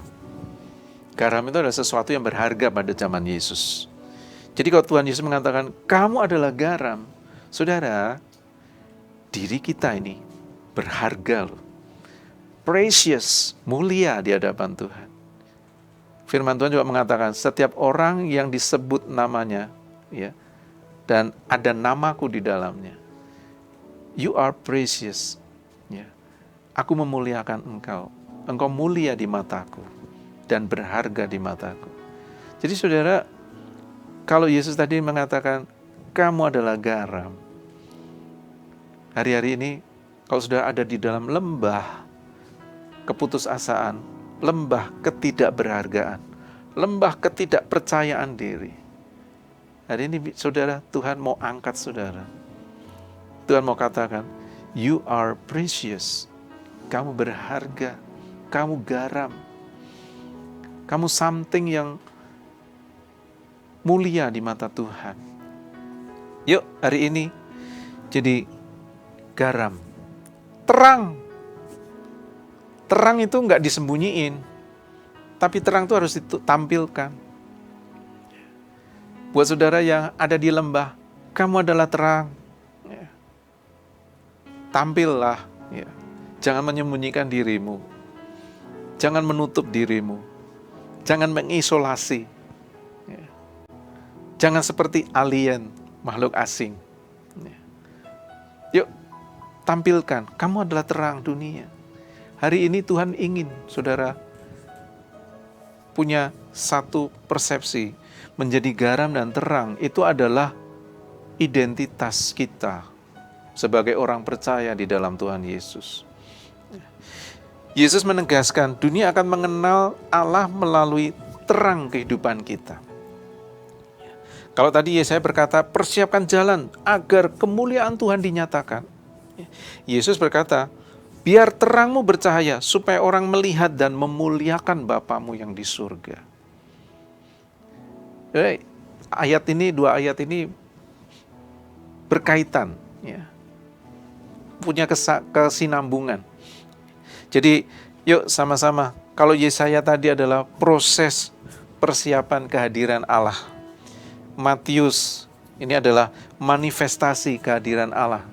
Garam itu adalah sesuatu yang berharga pada zaman Yesus. Jadi kalau Tuhan Yesus mengatakan, kamu adalah garam, saudara, diri kita ini berharga loh. Precious, mulia di hadapan Tuhan. Firman Tuhan juga mengatakan, setiap orang yang disebut namanya, ya, dan ada namaku di dalamnya. You are precious. Ya. Aku memuliakan engkau. Engkau mulia di mataku dan berharga di mataku. Jadi saudara, kalau Yesus tadi mengatakan, kamu adalah garam. Hari-hari ini, kalau sudah ada di dalam lembah keputusasaan, lembah ketidakberhargaan, lembah ketidakpercayaan diri. Hari ini saudara, Tuhan mau angkat saudara. Tuhan mau katakan, you are precious. Kamu berharga, kamu garam. Kamu something yang mulia di mata Tuhan. Yuk hari ini jadi garam. Terang. Terang itu nggak disembunyiin. Tapi terang itu harus ditampilkan. Buat saudara yang ada di lembah, kamu adalah terang. Ya. Tampillah. Ya. Jangan menyembunyikan dirimu. Jangan menutup dirimu. Jangan mengisolasi. Ya. Jangan seperti alien, makhluk asing. Ya. Yuk, tampilkan. Kamu adalah terang dunia. Hari ini Tuhan ingin saudara punya satu persepsi, menjadi garam dan terang itu adalah identitas kita sebagai orang percaya di dalam Tuhan Yesus. Yesus menegaskan dunia akan mengenal Allah melalui terang kehidupan kita. Kalau tadi Yesaya berkata, persiapkan jalan agar kemuliaan Tuhan dinyatakan. Yesus berkata, biar terangmu bercahaya supaya orang melihat dan memuliakan Bapamu yang di surga. Dua ayat ini berkaitan, ya, punya kesinambungan. Jadi yuk sama-sama, kalau Yesaya tadi adalah proses persiapan kehadiran Allah, Matius ini adalah manifestasi kehadiran Allah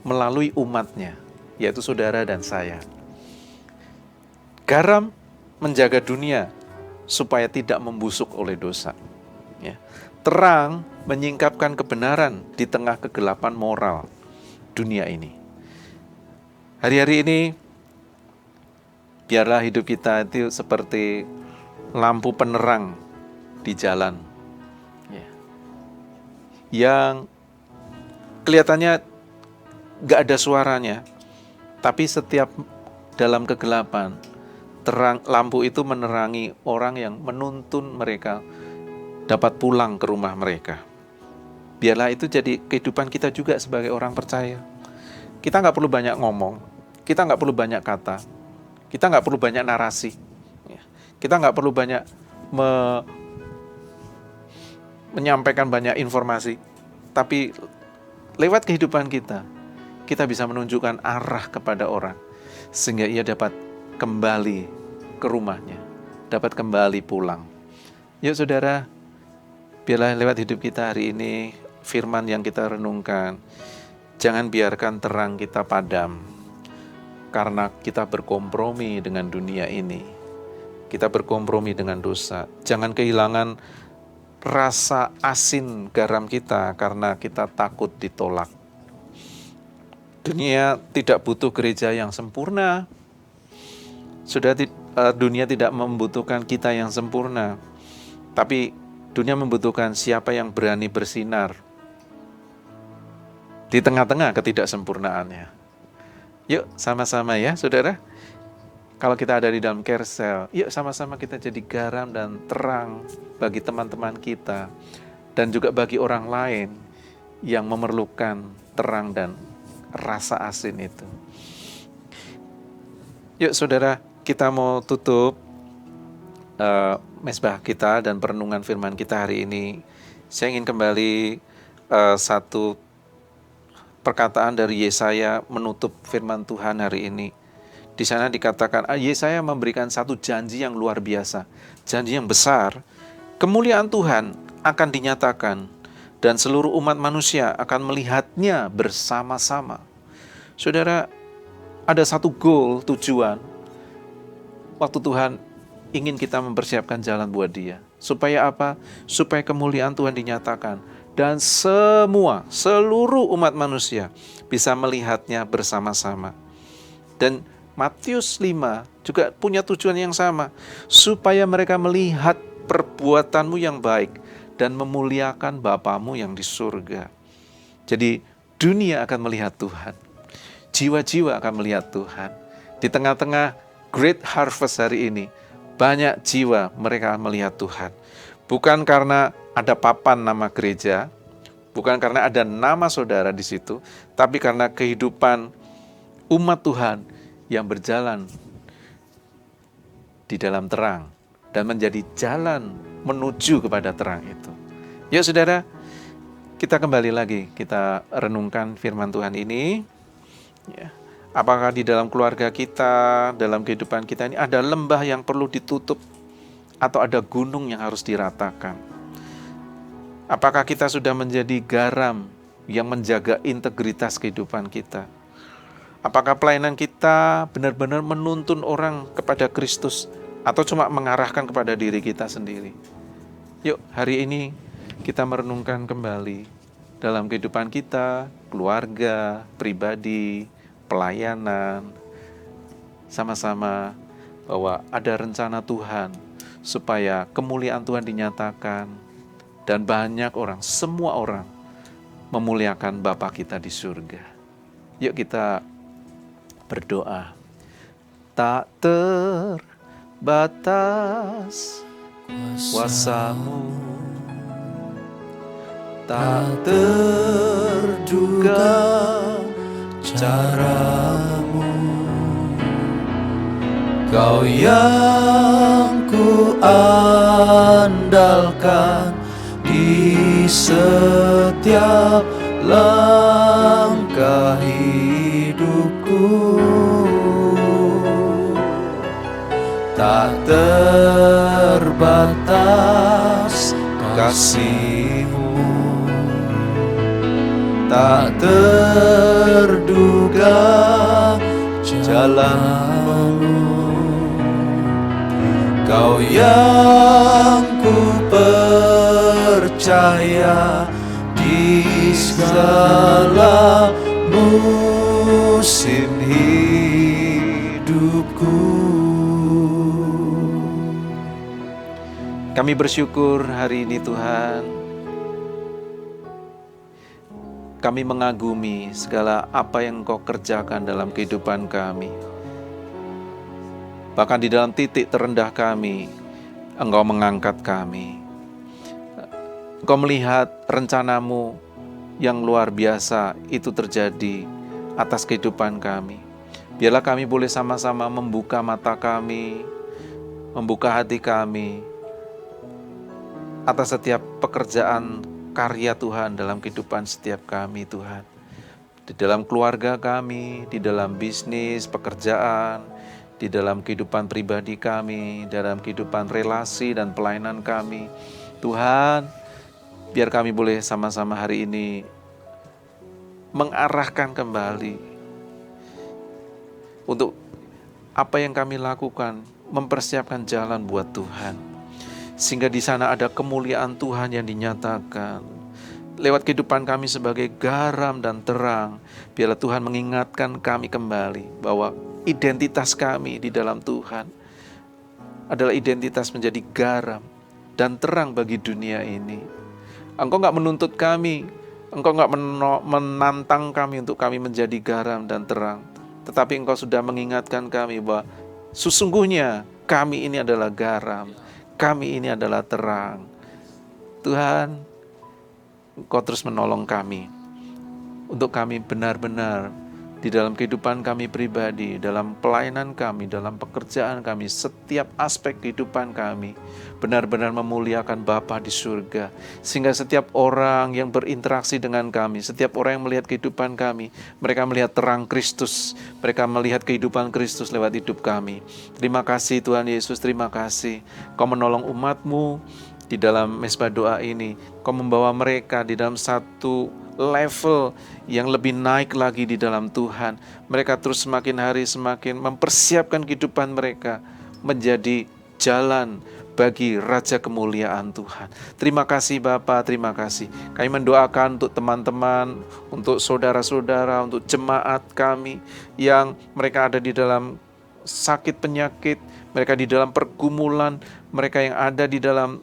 melalui umatnya, yaitu saudara dan saya. Garam menjaga dunia supaya tidak membusuk oleh dosa. Ya. Terang menyingkapkan kebenaran di tengah kegelapan moral dunia ini. Hari-hari ini, biarlah hidup kita itu seperti lampu penerang di jalan. Ya. Yang kelihatannya gak ada suaranya, tapi setiap dalam kegelapan, lampu itu menerangi orang yang menuntun mereka dapat pulang ke rumah mereka. Biarlah itu jadi kehidupan kita juga sebagai orang percaya. Kita gak perlu banyak ngomong, kita gak perlu banyak kata, kita gak perlu banyak narasi, kita gak perlu banyak menyampaikan banyak informasi, tapi lewat kehidupan kita bisa menunjukkan arah kepada orang, sehingga ia dapat kembali ke rumahnya, dapat kembali pulang. Yuk saudara, biarlah lewat hidup kita hari ini, firman yang kita renungkan, jangan biarkan terang kita padam, karena kita berkompromi dengan dunia ini, kita berkompromi dengan dosa. Jangan kehilangan rasa asin garam kita karena kita takut ditolak. Dunia tidak butuh gereja yang sempurna. Dunia tidak membutuhkan kita yang sempurna. Tapi dunia membutuhkan siapa yang berani bersinar di tengah-tengah ketidaksempurnaannya. Yuk sama-sama ya saudara. Kalau kita ada di dalam Kersel, yuk sama-sama kita jadi garam dan terang bagi teman-teman kita. Dan juga bagi orang lain yang memerlukan terang dan rasa asin itu. Yuk saudara, kita mau tutup mesbah kita dan perenungan firman kita hari ini. Saya ingin kembali satu perkataan dari Yesaya menutup firman Tuhan hari ini. Di sana dikatakan, Yesaya memberikan satu janji yang luar biasa, janji yang besar. Kemuliaan Tuhan akan dinyatakan dan seluruh umat manusia akan melihatnya bersama-sama. Saudara, ada satu goal, tujuan, waktu Tuhan ingin kita mempersiapkan jalan buat Dia. Supaya apa? Supaya kemuliaan Tuhan dinyatakan. Dan seluruh umat manusia bisa melihatnya bersama-sama. Dan Matius 5 juga punya tujuan yang sama. Supaya mereka melihat perbuatanmu yang baik dan memuliakan Bapamu yang di surga. Jadi dunia akan melihat Tuhan. Jiwa-jiwa akan melihat Tuhan. Di tengah-tengah Great Harvest hari ini, banyak jiwa mereka melihat Tuhan. Bukan karena ada papan nama gereja, bukan karena ada nama saudara di situ, tapi karena kehidupan umat Tuhan yang berjalan di dalam terang dan menjadi jalan menuju kepada terang itu. Yuk saudara, kita kembali lagi, kita renungkan firman Tuhan ini. Ya. Apakah di dalam keluarga kita, dalam kehidupan kita ini ada lembah yang perlu ditutup atau ada gunung yang harus diratakan? Apakah kita sudah menjadi garam yang menjaga integritas kehidupan kita? Apakah pelayanan kita benar-benar menuntun orang kepada Kristus atau cuma mengarahkan kepada diri kita sendiri? Yuk, hari ini kita merenungkan kembali dalam kehidupan kita, keluarga, pribadi, pelayanan, sama-sama bahwa ada rencana Tuhan supaya kemuliaan Tuhan dinyatakan dan banyak orang, semua orang memuliakan Bapa kita di surga. Yuk kita berdoa. Tak terbatas kuasa-Mu, tak terduga cara-Mu. Kau yang ku andalkan di setiap langkah hidupku. Tak terbatas kasih-Mu, tak terduga jalan-Mu. Kau yang ku percaya di segala musim hidupku. Kami bersyukur hari ini Tuhan. Kami mengagumi segala apa yang Engkau kerjakan dalam kehidupan kami. Bahkan di dalam titik terendah kami, Engkau mengangkat kami. Engkau melihat rencana-Mu yang luar biasa itu terjadi atas kehidupan kami. Biarlah kami boleh sama-sama membuka mata kami, membuka hati kami atas setiap pekerjaan karya Tuhan dalam kehidupan setiap kami Tuhan. Di dalam keluarga kami, di dalam bisnis, pekerjaan, di dalam kehidupan pribadi kami, dalam kehidupan relasi dan pelayanan kami. Tuhan, biar kami boleh sama-sama hari ini mengarahkan kembali untuk apa yang kami lakukan, mempersiapkan jalan buat Tuhan. Sehingga di sana ada kemuliaan Tuhan yang dinyatakan. Lewat kehidupan kami sebagai garam dan terang, biarlah Tuhan mengingatkan kami kembali bahwa identitas kami di dalam Tuhan adalah identitas menjadi garam dan terang bagi dunia ini. Engkau gak menuntut kami, Engkau gak menantang kami untuk kami menjadi garam dan terang. Tetapi Engkau sudah mengingatkan kami bahwa sesungguhnya kami ini adalah garam, kami ini adalah terang. Tuhan, Engkau terus menolong kami untuk kami benar-benar di dalam kehidupan kami pribadi, dalam pelayanan kami, dalam pekerjaan kami, setiap aspek kehidupan kami benar-benar memuliakan Bapa di surga. Sehingga setiap orang yang berinteraksi dengan kami, setiap orang yang melihat kehidupan kami, mereka melihat terang Kristus, mereka melihat kehidupan Kristus lewat hidup kami. Terima kasih Tuhan Yesus, terima kasih Kau menolong umat-Mu di dalam mesbah doa ini. Kau membawa mereka di dalam satu level yang lebih naik lagi di dalam Tuhan. Mereka terus semakin hari semakin mempersiapkan kehidupan mereka menjadi jalan bagi Raja kemuliaan Tuhan. Terima kasih Bapa, terima kasih. Kami mendoakan untuk teman-teman, untuk saudara-saudara, untuk jemaat kami yang mereka ada di dalam sakit penyakit, mereka di dalam pergumulan, mereka yang ada di dalam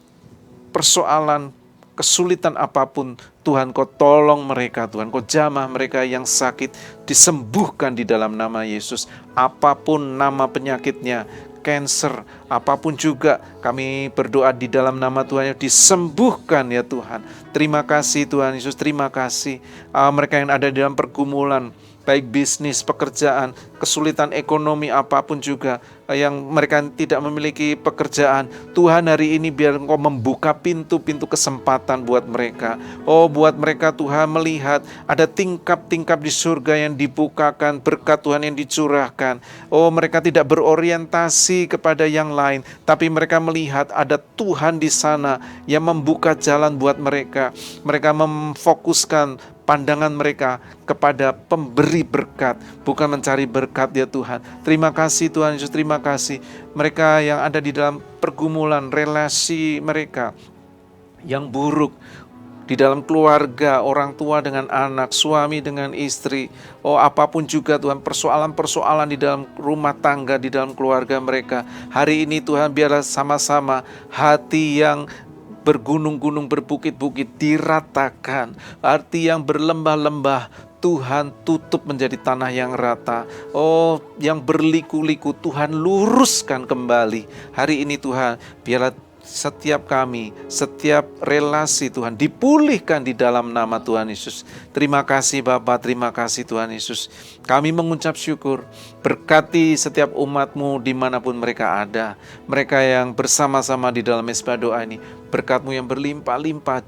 persoalan, kesulitan apapun. Tuhan Kau tolong mereka, Tuhan Kau jamah mereka yang sakit, disembuhkan di dalam nama Yesus. Apapun nama penyakitnya, cancer, apapun juga kami berdoa di dalam nama Tuhan, disembuhkan ya Tuhan. Terima kasih Tuhan Yesus, terima kasih. Mereka yang ada di dalam pergumulan, baik bisnis, pekerjaan, kesulitan ekonomi apapun juga, yang mereka tidak memiliki pekerjaan, Tuhan hari ini biar Engkau membuka pintu-pintu kesempatan buat mereka. Oh, buat mereka Tuhan melihat ada tingkap-tingkap di surga yang dibukakan, berkat Tuhan yang dicurahkan. Oh, mereka tidak berorientasi kepada yang lain, tapi mereka melihat ada Tuhan di sana yang membuka jalan buat mereka. Mereka memfokuskan pandangan mereka kepada pemberi berkat, bukan mencari berkat ya Tuhan. Terima kasih Tuhan Yesus, terima kasih. Mereka yang ada di dalam pergumulan relasi mereka yang buruk, di dalam keluarga, orang tua dengan anak, suami dengan istri. Oh, apapun juga Tuhan, persoalan-persoalan di dalam rumah tangga, di dalam keluarga mereka. Hari ini Tuhan, biarlah sama-sama hati yang bergunung-gunung, berbukit-bukit diratakan. Hati yang berlembah-lembah, Tuhan tutup menjadi tanah yang rata. Oh, yang berliku-liku Tuhan luruskan kembali. Hari ini Tuhan, biarlah setiap kami, setiap relasi Tuhan dipulihkan di dalam nama Tuhan Yesus. Terima kasih Bapa, terima kasih Tuhan Yesus. Kami mengucap syukur, berkati setiap umat-Mu dimanapun mereka ada. Mereka yang bersama-sama di dalam mezbah doa ini, berkat-Mu yang berlimpah-limpah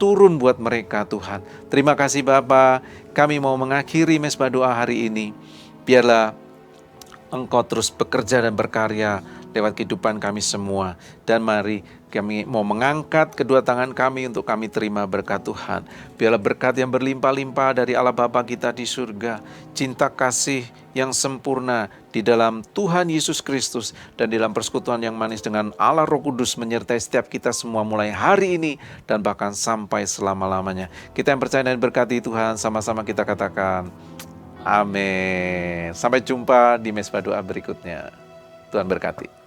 turun buat mereka Tuhan. Terima kasih Bapa, kami mau mengakhiri mezbah doa hari ini. Biarlah Engkau terus bekerja dan berkarya lewat kehidupan kami semua. Dan mari kami mau mengangkat kedua tangan kami untuk kami terima berkat Tuhan. Biarlah berkat yang berlimpah-limpah dari Allah Bapa kita di surga, cinta kasih yang sempurna di dalam Tuhan Yesus Kristus, dan di dalam persekutuan yang manis dengan Allah Roh Kudus menyertai setiap kita semua mulai hari ini dan bahkan sampai selama-lamanya. Kita yang percaya dan berkati Tuhan, sama-sama kita katakan amin. Sampai jumpa di mezbah doa berikutnya. Tuhan berkati.